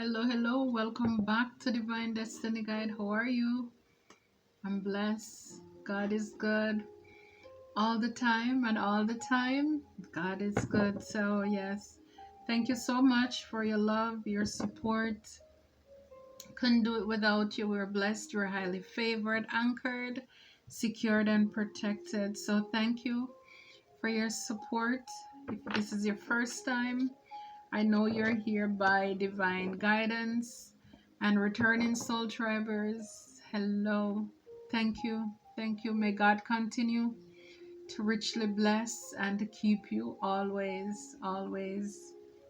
Hello, hello. Welcome back to Divine Destiny Guide. How are you? I'm blessed. God is good all the time, and all the time, God is good. So, yes, thank you so much for your love, your support. Couldn't do it without you. We're blessed. You're highly favored, anchored, secured, and protected. So, thank you for your support. If this is your first time, I know you're here by divine guidance. And returning soul tribers, hello. Thank you. Thank you. May God continue to richly bless and to keep you always, always.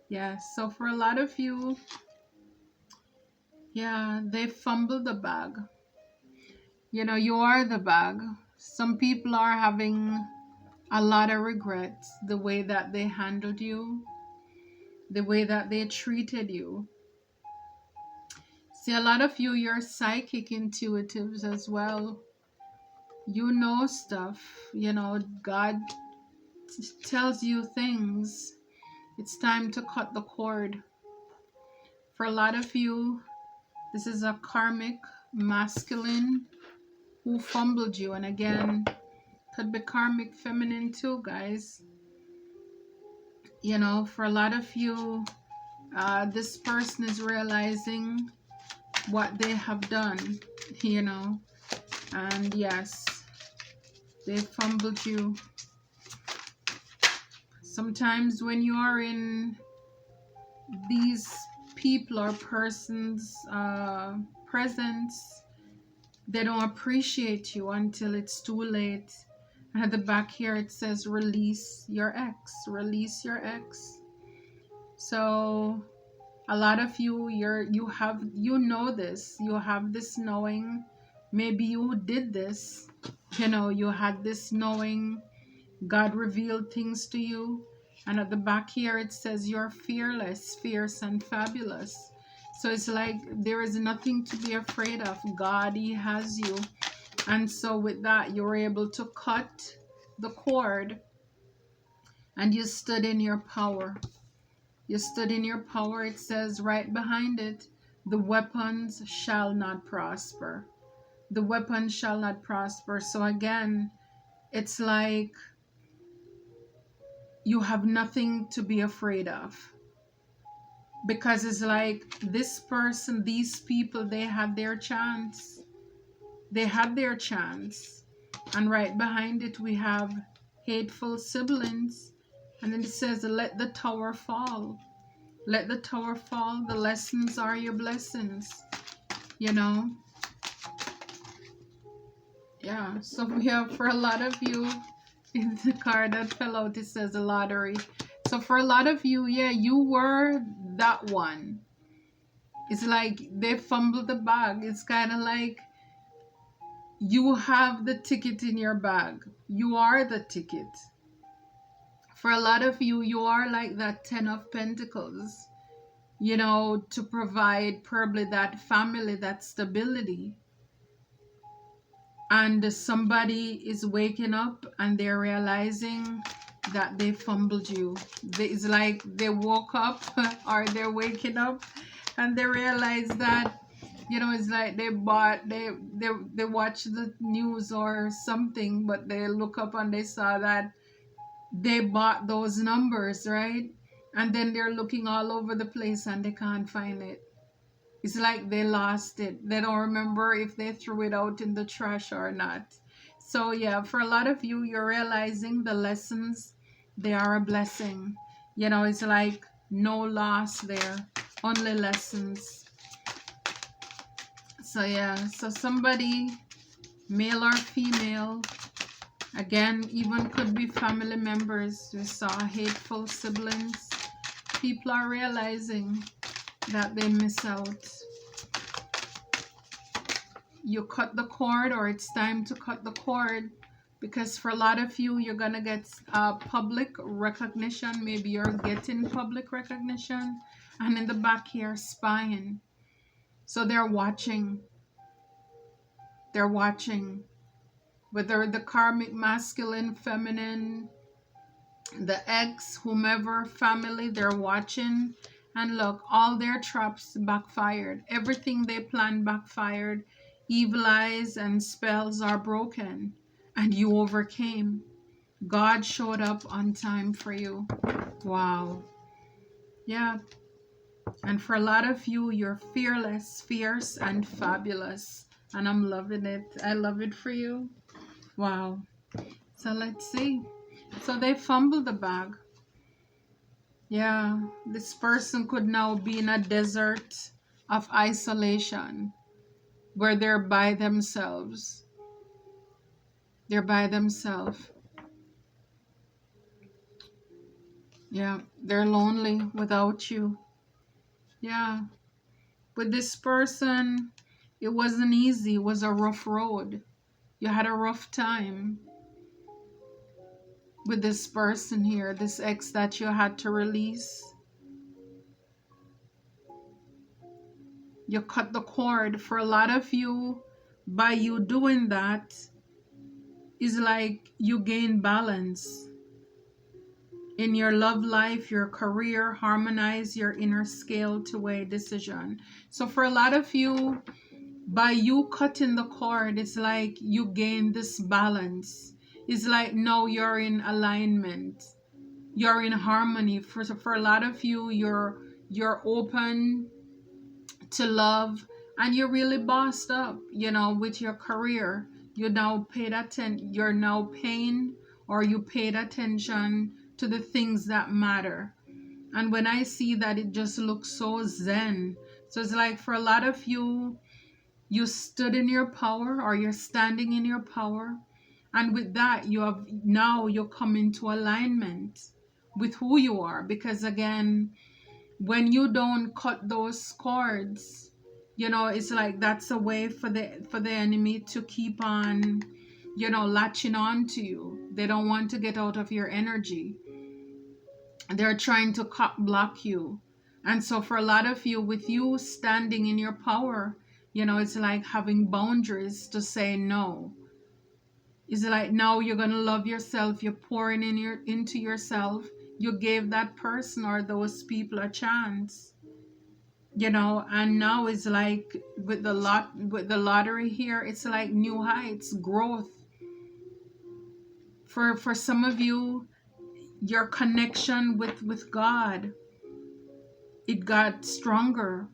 Yes. So for a lot of you, yeah, they fumbled the bag. You know, you are the bag. Some people are having a lot of regrets the way that they handled you, the way that they treated you. See, a lot of you, you're psychic intuitives as well. You know stuff. You know, God tells you things. It's time to cut the cord. For a lot of you, this is a karmic masculine who fumbled you. And again, could be karmic feminine too, guys. You know, for a lot of you, this person is realizing what they have done, you know. And yes, they fumbled you. Sometimes when you are in these people or persons presence, they don't appreciate you until it's too late. And at the back here it says release your ex, release your ex. So a lot of you, you know this, you have this knowing. Maybe you did this, you know, you had this knowing. God revealed things to you. And at the back here it says you're fearless, fierce, and fabulous. So it's like there is nothing to be afraid of. God, He has you. And so with that, you're able to cut the cord and you stood in your power. You stood in your power. It says right behind it, the weapons shall not prosper. The weapons shall not prosper. So again, it's like you have nothing to be afraid of, because it's like this person, these people, they had their chance. They had their chance. And right behind it we have hateful siblings, and then it says let the tower fall. Let the tower fall. The lessons are your blessings, you know. Yeah, so we have, for a lot of you, in the card that fell out, it says a lottery. So for a lot of you, yeah, you were that one. It's like they fumbled the bag. It's kind of like you have the ticket in your bag. You are the ticket. For a lot of you, you are like that 10 of Pentacles, you know, to provide probably that family, that stability. And somebody is waking up and they're realizing that they fumbled you. It's like they woke up or they're waking up and they realize that, you know, it's like they watch the news or something, but they look up and they saw that they bought those numbers, right? And then they're looking all over the place and they can't find it. It's like they lost it. They don't remember if they threw it out in the trash or not. So yeah, for a lot of you, you're realizing the lessons, they are a blessing. You know, it's like no loss there, only lessons. So yeah, so somebody, male or female, again, even could be family members. We saw hateful siblings. People are realizing that they miss out. You cut the cord, or it's time to cut the cord, because for a lot of you, you're gonna get public recognition. Maybe you're getting public recognition. And in the back here, spying. So they're watching. They're watching. Whether the karmic masculine, feminine, the ex, whomever, family, they're watching. And look, all their traps backfired. Everything they planned backfired. Evil eyes and spells are broken. And you overcame. God showed up on time for you. Wow. Yeah. And for a lot of you, you're fearless, fierce, and fabulous. And I'm loving it. I love it for you. Wow. So let's see. So they fumbled the bag. Yeah. This person could now be in a desert of isolation where they're by themselves. They're by themselves. Yeah. They're lonely without you. Yeah. With this person, it wasn't easy. It was a rough road. You had a rough time with this person here, this ex that you had to release. You cut the cord. For a lot of you, by you doing that, is like you gain balance in your love life, your career, harmonize your inner scale to weigh decision. So for a lot of you, by you cutting the cord, it's like you gain this balance. It's like now you're in alignment. You're in harmony. For a lot of you, you're open to love, and you're really bossed up, with your career. You're now paying, or you paid attention to the things that matter. And when I see that, it just looks so zen. So it's like for a lot of you, you stood in your power, or you're standing in your power. And with that, you come into alignment with who you are. Because again, when you don't cut those cords, it's like that's a way for the enemy to keep on, latching on to you. They don't want to get out of your energy. They're trying to block you. And so for a lot of you, with you standing in your power, it's like having boundaries to say no. It's like now you're gonna love yourself. You're pouring into yourself. You gave that person or those people a chance. And now it's like with the lottery here, it's like new heights, growth. For some of you, your connection with God, it got stronger.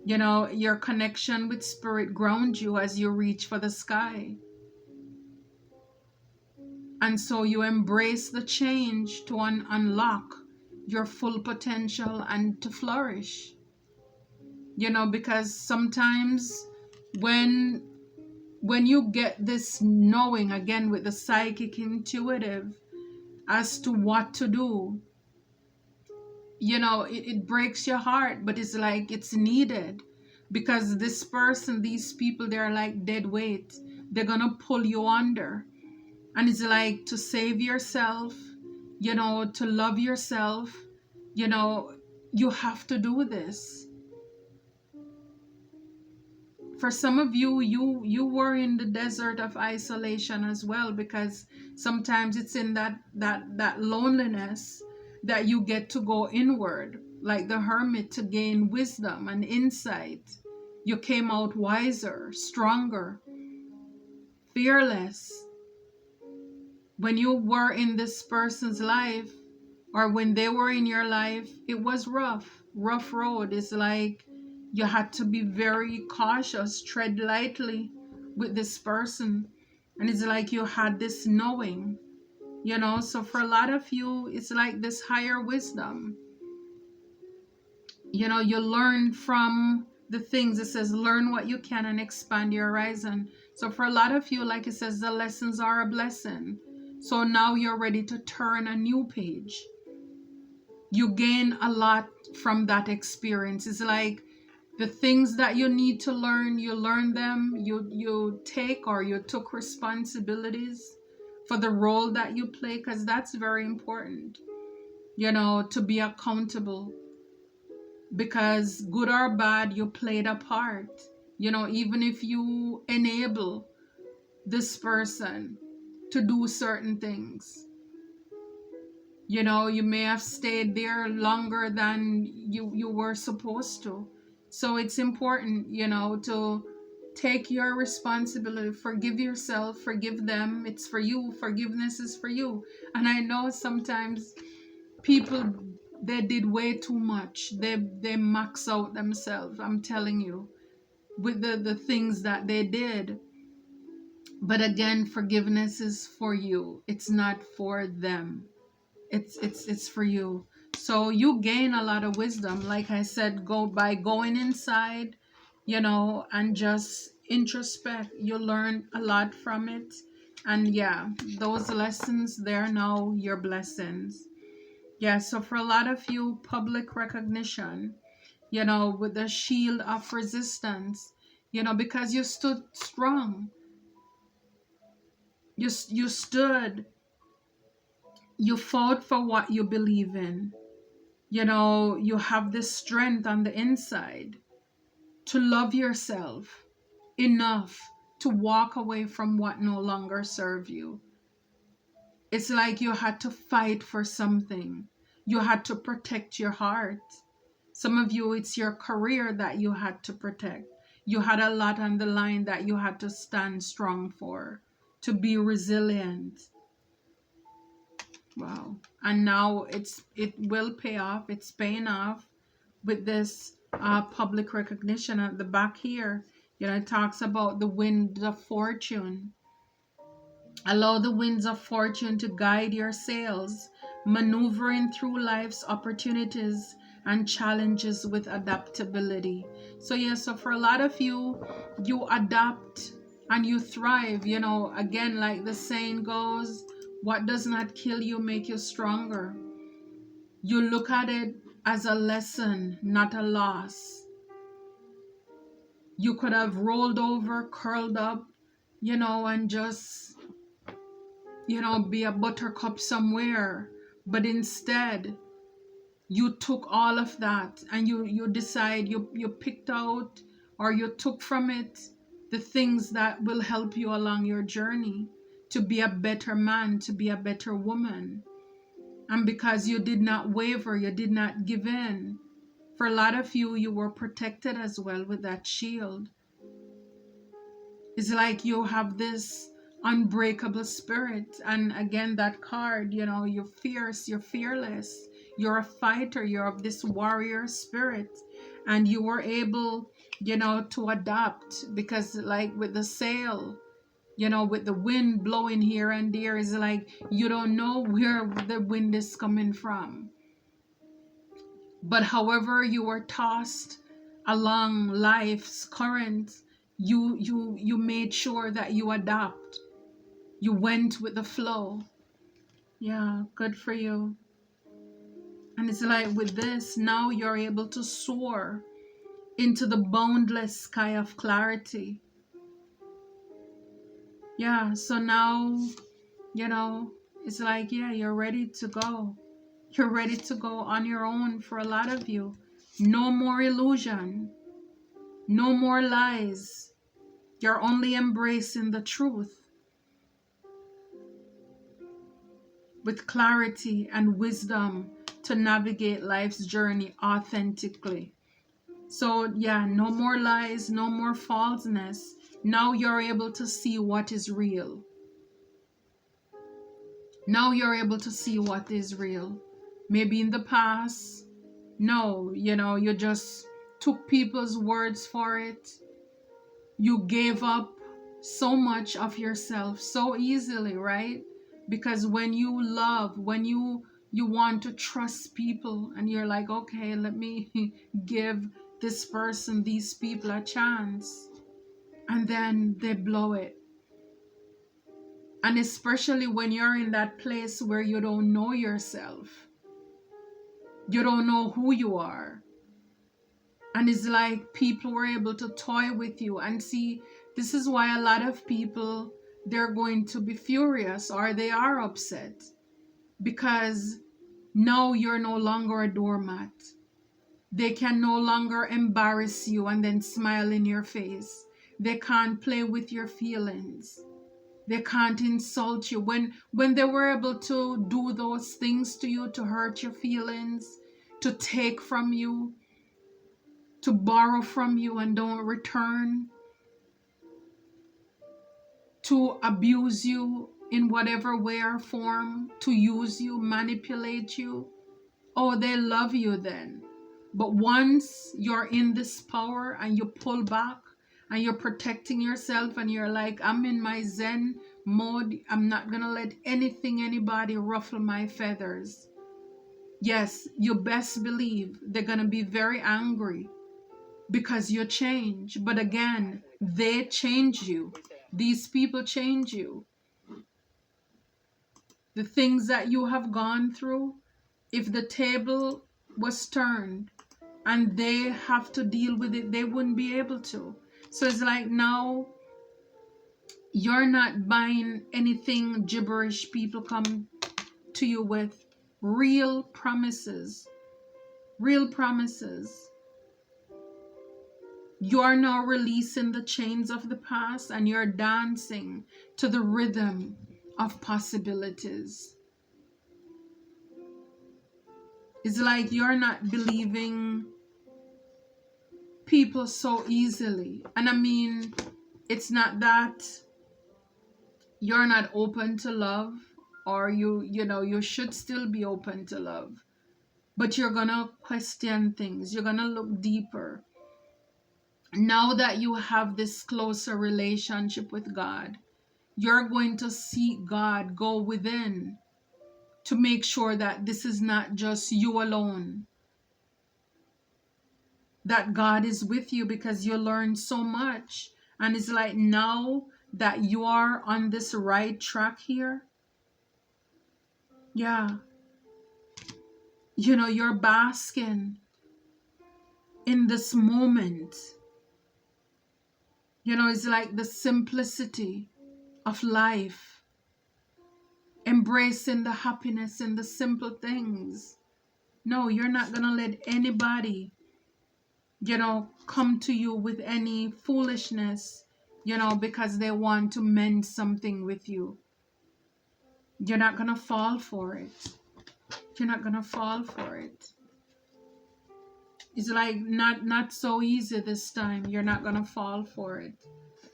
Your connection with spirit grounds you as you reach for the sky. And so you embrace the change to unlock your full potential and to flourish. Because sometimes when you get this knowing, again with the psychic intuitive, as to what to do, it breaks your heart, but it's like it's needed. Because these people, they're like dead weight. They're gonna pull you under. And it's like to save yourself, to love yourself, you have to do this. For some of you, you were in the desert of isolation as well, because sometimes it's in that loneliness that you get to go inward, like the hermit, to gain wisdom and insight. You came out wiser, stronger, fearless. When you were in this person's life, or when they were in your life, it was rough road. It's like you had to be very cautious, tread lightly with this person. And it's like you had this knowing, so for a lot of you, it's like this higher wisdom. You learn from the things. It says learn what you can and expand your horizon. So for a lot of you, like it says, the lessons are a blessing. So now you're ready to turn a new page. You gain a lot from that experience. It's like the things that you need to learn, you learn them. You take, or you took responsibilities for the role that you play, because that's very important, to be accountable. Because good or bad, you played a part. Even if you enable this person to do certain things, You know, you may have stayed there longer than you were supposed to. So it's important, you know, to take your responsibility, forgive yourself, forgive them. It's for you. Forgiveness is for you. And I know sometimes people, they did way too much. They max out themselves, I'm telling you, with the things that they did. But again, forgiveness is for you. It's not for them. It's for you. So you gain a lot of wisdom. Like I said, go by going inside, you know, and just introspect. You learn a lot from it. And yeah, those lessons, they're now your blessings. Yeah, so for a lot of you, public recognition, you know, with the shield of resistance, you know, because you stood strong. You stood, you fought for what you believe in. You know, you have this strength on the inside to love yourself enough to walk away from what no longer serve you. It's like you had to fight for something. You had to protect your heart. Some of you, it's your career that you had to protect. You had a lot on the line that you had to stand strong for, to be resilient. Wow. And now it will pay off. It's paying off with this public recognition at the back here. You know, it talks about the wind of fortune. Allow the winds of fortune to guide your sails, maneuvering through life's opportunities and challenges with adaptability. So yeah, so for a lot of you, you adapt and you thrive. You know, again, like the saying goes, what does not kill you make you stronger. You look at it as a lesson, not a loss. You could have rolled over, curled up, you know, and just, you know, be a buttercup somewhere. But instead, you took all of that and you decide, you picked out, or you took from it the things that will help you along your journey to be a better man, to be a better woman. And because you did not waver, you did not give in. For a lot of you, you were protected as well with that shield. It's like you have this unbreakable spirit. And again, that card, you know, you're fierce, you're fearless, you're a fighter, you're of this warrior spirit. And you were able, you know, to adapt, because like with the sail, you know, with the wind blowing here and there, is like you don't know where the wind is coming from. But however you were tossed along life's current, you made sure that you adapt. You went with the flow. Yeah, good for you. And it's like with this, now you're able to soar into the boundless sky of clarity. Yeah, so now, you know, it's like, yeah, you're ready to go. You're ready to go on your own for a lot of you. No more illusion. No more lies. You're only embracing the truth with clarity and wisdom to navigate life's journey authentically. So yeah, no more lies, no more falseness. Now you're able to see what is real. Now you're able to see what is real. Maybe in the past, no, you know, you just took people's words for it. You gave up so much of yourself so easily, right? Because when you love, when you want to trust people, and you're like, okay, let me give this person, these people a chance, and then they blow it. And especially when you're in that place where you don't know yourself, you don't know who you are. And it's like people were able to toy with you. And see, this is why a lot of people, they're going to be furious or they are upset, because now you're no longer a doormat. They can no longer embarrass you and then smile in your face. They can't play with your feelings. They can't insult you. When they were able to do those things to you, to hurt your feelings, to take from you, to borrow from you and don't return, to abuse you in whatever way or form, to use you, manipulate you, oh, they love you then. But once you're in this power and you pull back and you're protecting yourself and you're like, I'm in my Zen mode, I'm not gonna let anything, anybody ruffle my feathers. Yes, you best believe they're gonna be very angry because you change. But again, they change you. These people change you. The things that you have gone through, if the table was turned and they have to deal with it, they wouldn't be able to. So it's like now you're not buying anything gibberish people come to you with. Real promises. Real promises. You're now releasing the chains of the past and you're dancing to the rhythm of possibilities. It's like you're not believing people so easily. And I mean, it's not that you're not open to love, or you should still be open to love, but you're gonna question things. You're gonna look deeper. Now that you have this closer relationship with God, you're going to seek God, go within to make sure that this is not just you alone, that God is with you, because you learn so much. And it's like now that you are on this right track here, yeah, you're basking in this moment. It's like the simplicity of life, embracing the happiness in the simple things. No, you're not gonna let anybody come to you with any foolishness, because they want to mend something with you. You're not gonna fall for it. You're not gonna fall for it. It's like not so easy this time. You're not gonna fall for it.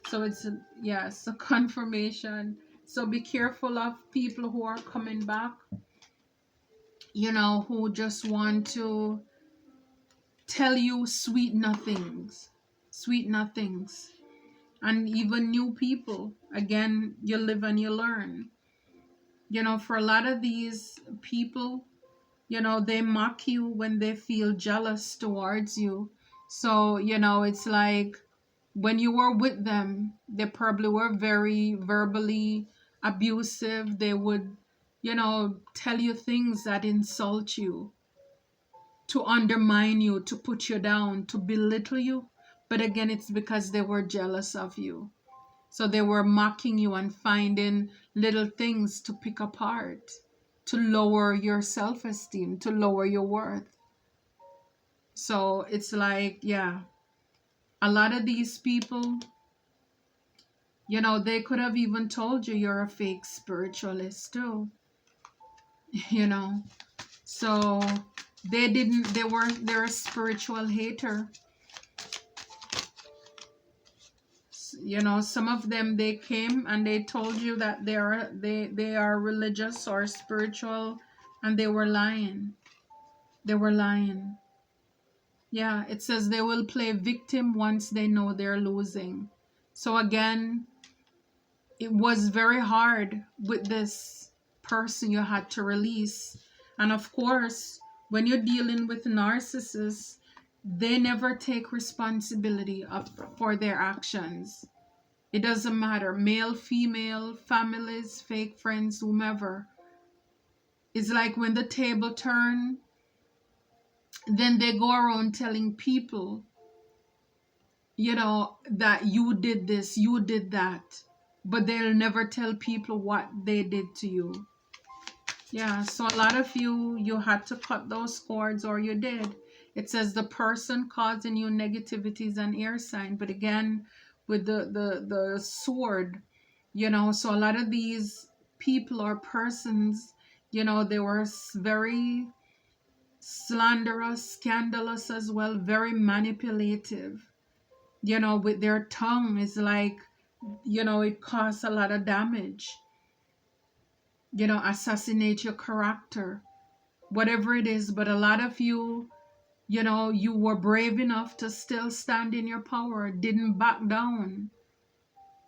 So it's a confirmation. So be careful of people who are coming back, who just want to tell you sweet nothings. Sweet nothings. And even new people. Again, you live and you learn. For a lot of these people, they mock you when they feel jealous towards you. So, it's like when you were with them, they probably were very verbally abusive. They would, tell you things that insult you, to undermine you, to put you down, to belittle you. But again, it's because they were jealous of you. So they were mocking you and finding little things to pick apart, to lower your self-esteem, to lower your worth. So it's like, yeah, a lot of these people, they could have even told you you're a fake spiritualist too. So they're a spiritual hater. Some of them, they came and they told you that they are religious or spiritual, and they were lying. They were lying. Yeah, it says they will play victim once they know they're losing. So again, it was very hard with this person you had to release. And of course, when you're dealing with narcissists, they never take responsibility for their actions. It doesn't matter, male, female, families, fake friends, whomever. It's like when the table turn, then they go around telling people, that you did this, you did that. But they'll never tell people what they did to you. Yeah, so a lot of you had to cut those cords, or you did. It says the person causing you negativities and air sign. But again, with the sword, So a lot of these people or persons, they were very slanderous, scandalous as well, very manipulative, with their tongue. Is like, it causes a lot of damage, assassinate your character, whatever it is. But a lot of you, you were brave enough to still stand in your power, didn't back down.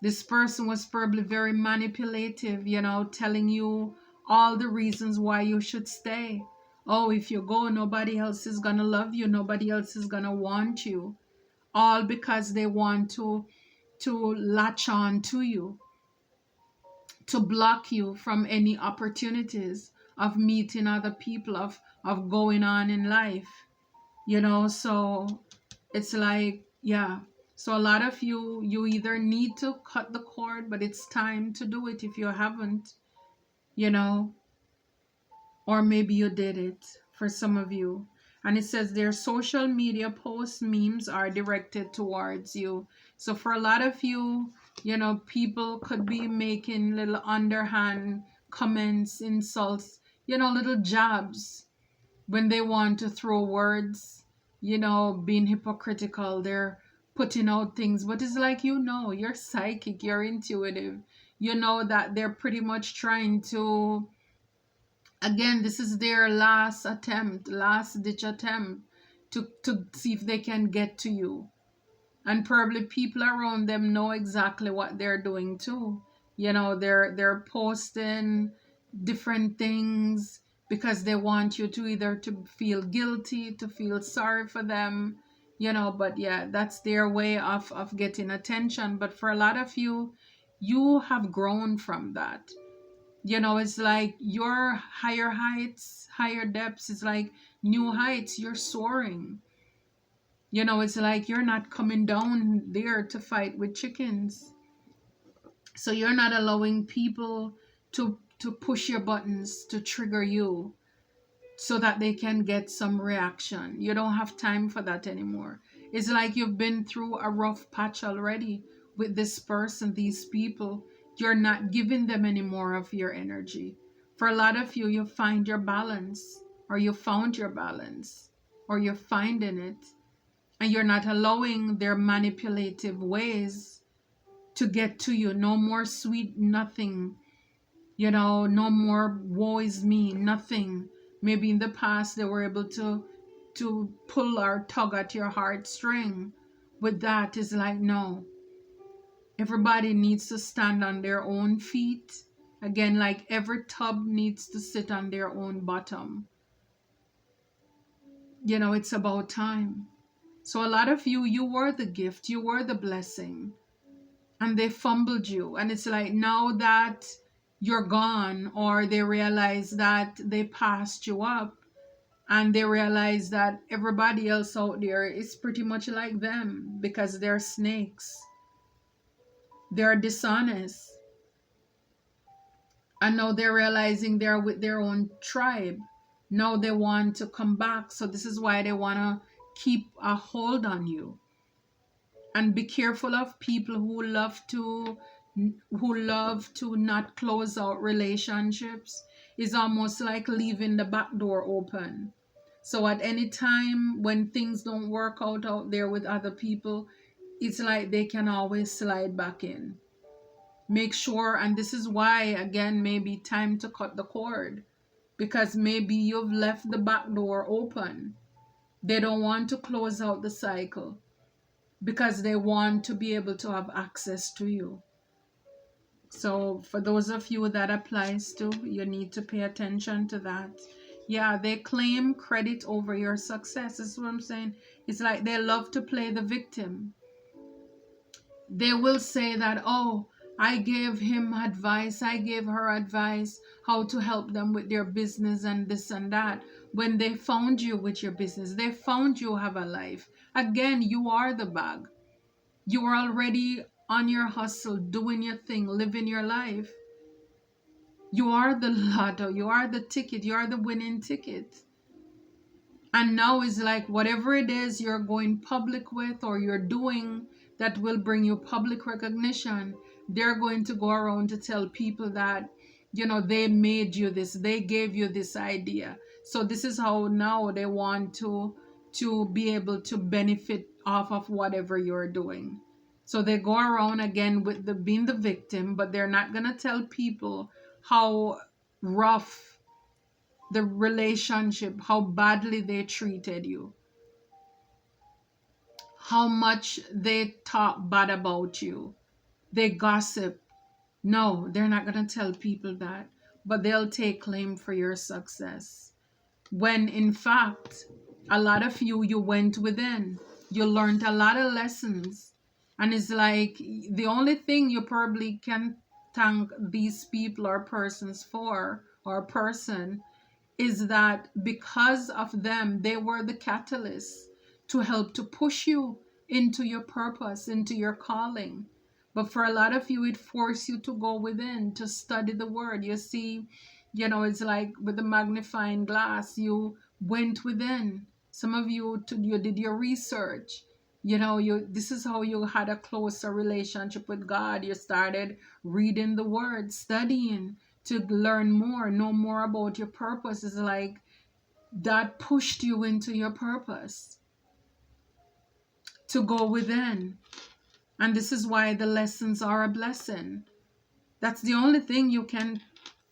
This person was probably very manipulative, telling you all the reasons why you should stay. Oh, if you go, nobody else is going to love you, nobody else is going to want you. All because they want to latch on to you, to block you from any opportunities of meeting other people, of going on in life. So it's like, yeah. So a lot of you either need to cut the cord, but it's time to do it if you haven't, you know or maybe you did it for some of you. And it says their social media posts, memes are directed towards you. So for a lot of you, people could be making little underhand comments, insults, little jabs when they want to throw words, being hypocritical. They're putting out things, but it's like, you're psychic, you're intuitive. You know that they're pretty much trying to, again, this is their last attempt, last ditch attempt to see if they can get to you. And probably people around them know exactly what they're doing too. They're posting different things because they want you to either to feel guilty, to feel sorry for them, but yeah, that's their way of getting attention. But for a lot of you, you have grown from that. It's like your higher heights, higher depths. It's like new heights. You're soaring. It's like you're not coming down there to fight with chickens. So you're not allowing people to push your buttons to trigger you so that they can get some reaction. You don't have time for that anymore. It's like you've been through a rough patch already with this person, these people. You're not giving them any more of your energy. For a lot of you, you find your balance, or you found your balance, or you're finding it, and you're not allowing their manipulative ways to get to you. No more sweet nothing, no more woe is me, nothing. Maybe in the past they were able to pull or tug at your heartstring. With that, is like, no. Everybody needs to stand on their own feet. Again, like every tub needs to sit on their own bottom. It's about time. So a lot of you were the gift, you were the blessing, and they fumbled you. And it's like, now that you're gone, or they realize that they passed you up, and they realize that everybody else out there is pretty much like them because they're snakes, they're dishonest, and now they're realizing they're with their own tribe. Now they want to come back. So this is why they want to keep a hold on you. And be careful of people who love to not close out relationships. Is almost like leaving the back door open. So at any time when things don't work out there with other people, it's like they can always slide back in. Make sure, and this is why, again, maybe time to cut the cord, because maybe you've left the back door open. They don't want to close out the cycle because they want to be able to have access to you. So for those of you that applies to, you need to pay attention to that. Yeah, they claim credit over your success. This is what I'm saying. It's like they love to play the victim. They will say that, oh, I gave him advice, I gave her advice, how to help them with their business and this and that. When they found you with your business, they found you have a life. Again, you are the bag. You are already on your hustle, doing your thing, living your life. You are the lotto, you are the ticket, you are the winning ticket. And now is like whatever it is you're going public with or you're doing that will bring you public recognition. they're going to go around to tell people that, you know, they made you this, they gave you this idea. So this is how now they want to be able to benefit off of whatever you're doing. So they go around again with the being the victim, but they're not going to tell people how rough the relationship, how badly they treated you, how much they talk bad about you, they gossip. No, they're not going to tell people that, but they'll take claim for your success. When in fact, a lot of you went within, you learned a lot of lessons. And it's like the only thing you probably can thank these people or persons for, or person, is that because of them, they were the catalyst to help to push you into your purpose, into your calling. But for a lot of you, it forced you to go within, to study the word. You see, you know, it's like with the magnifying glass, you went within. Some of you, you did your research. You know, this is how you had a closer relationship with God. You started reading the word, studying to learn more, know more about your purpose. Is like that pushed you into your purpose to go within. And this is why the lessons are a blessing. That's the only thing you can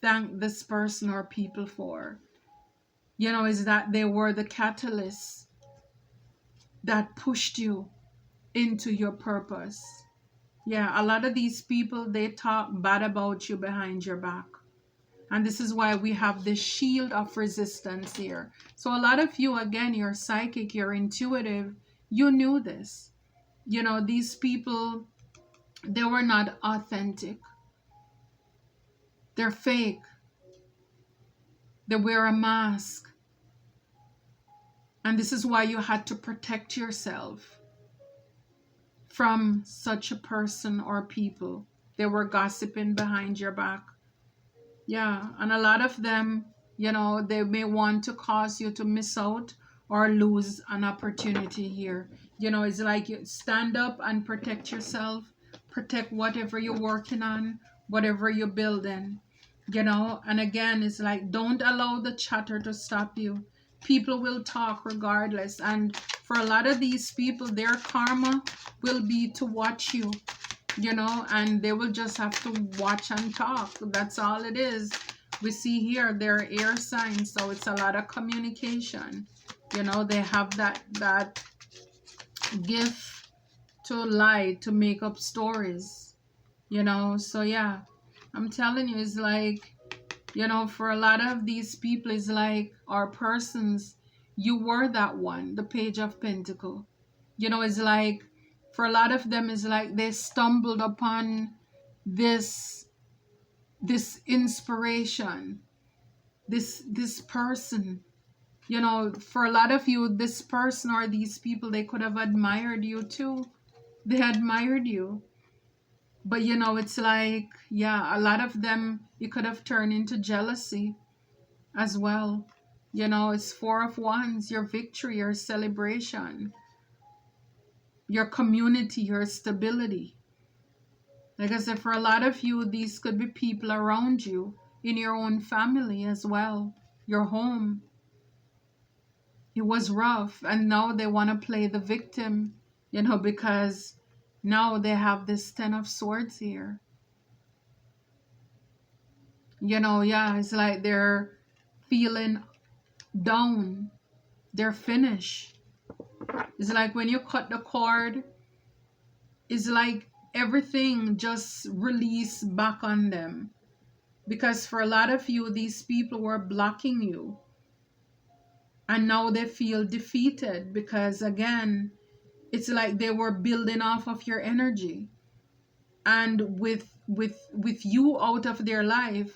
thank this person or people for, you know, is that they were the catalyst that pushed you into your purpose. Yeah, a lot of these people, they talk bad about you behind your back. And this is why we have this shield of resistance here. So a lot of you, again, you're psychic, you're intuitive, you knew this. You know, these people, they were not authentic. They're fake. They wear a mask. And this is why you had to protect yourself from such a person or people. They were gossiping behind your back. Yeah, and a lot of them, you know, they may want to cause you to miss out or lose an opportunity here. You know, it's like you stand up and protect yourself, protect whatever you're working on, whatever you're building, you know. And again, it's like, don't allow the chatter to stop you. People will talk regardless. And for a lot of these people, their karma will be to watch you, you know, and they will just have to watch and talk. That's all it is. We see here they're air signs, so it's a lot of communication. You know, they have that gift to lie, to make up stories, you know. So yeah, I'm telling you, it's like, you know, for a lot of these people, it's like, our persons, you were that one, the Page of Pentacles. You know, it's like, for a lot of them, it's like they stumbled upon this inspiration, this person. You know, for a lot of you, this person or these people, they could have admired you too. They admired you. But you know, it's like, yeah, a lot of them, it could have turned into jealousy as well. You know, it's Four of Wands, your victory, your celebration, your community, your stability. Like I said, for a lot of you, these could be people around you, in your own family as well, your home. It was rough, and now they want to play the victim, you know, because now they have this Ten of Swords here. You know, yeah, it's like they're feeling down. They're finished. It's like when you cut the cord, it's like everything just released back on them. Because for a lot of you, these people were blocking you. And now they feel defeated because, again, it's like they were building off of your energy. And with you out of their life,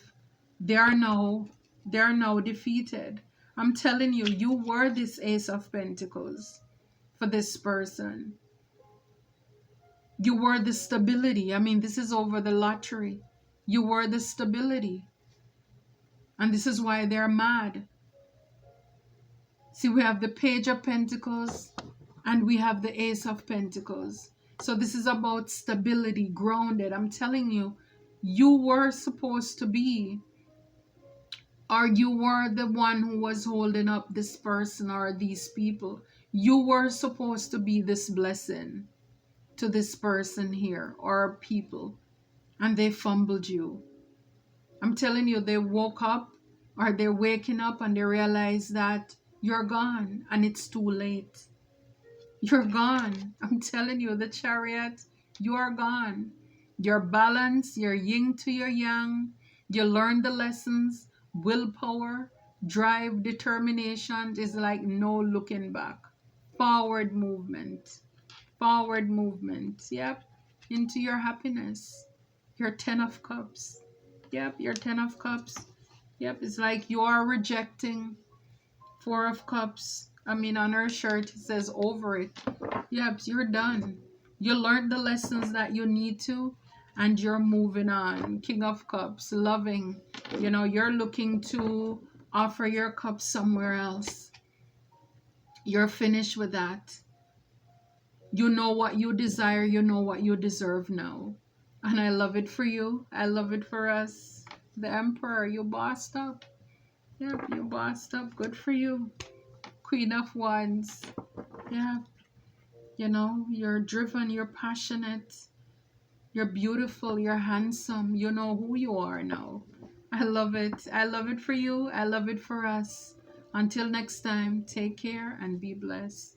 they are now defeated. I'm telling you, you were this Ace of Pentacles for this person. You were the stability. I mean, this is over the lottery. You were the stability. And this is why they're mad. See, we have the Page of Pentacles and we have the Ace of Pentacles. So this is about stability, grounded. I'm telling you, you were supposed to be, or you were the one who was holding up this person or these people. You were supposed to be this blessing to this person here or people, and they fumbled you. I'm telling you, they woke up or they're waking up and they realize that you're gone and it's too late. You're gone. I'm telling you, the Chariot, you are gone. Your balance, your yin to your yang, you learn the lessons, willpower, drive, determination is like no looking back. Forward movement. Forward movement. Yep. Into your happiness. Your 10 of Cups. Yep, your 10 of Cups. Yep, it's like you are rejecting. 4 of Cups. I mean, on her shirt, it says over it. Yep, you're done. You learned the lessons that you need to, and you're moving on. King of Cups, loving. You know, you're looking to offer your cup somewhere else. You're finished with that. You know what you desire, you know what you deserve now. And I love it for you. I love it for us. The Emperor, you bossed up. Yep, you bossed up. Good for you. Queen of Wands. Yeah. You know, you're driven, you're passionate, you're beautiful, you're handsome. You know who you are now. I love it. I love it for you. I love it for us. Until next time, take care and be blessed.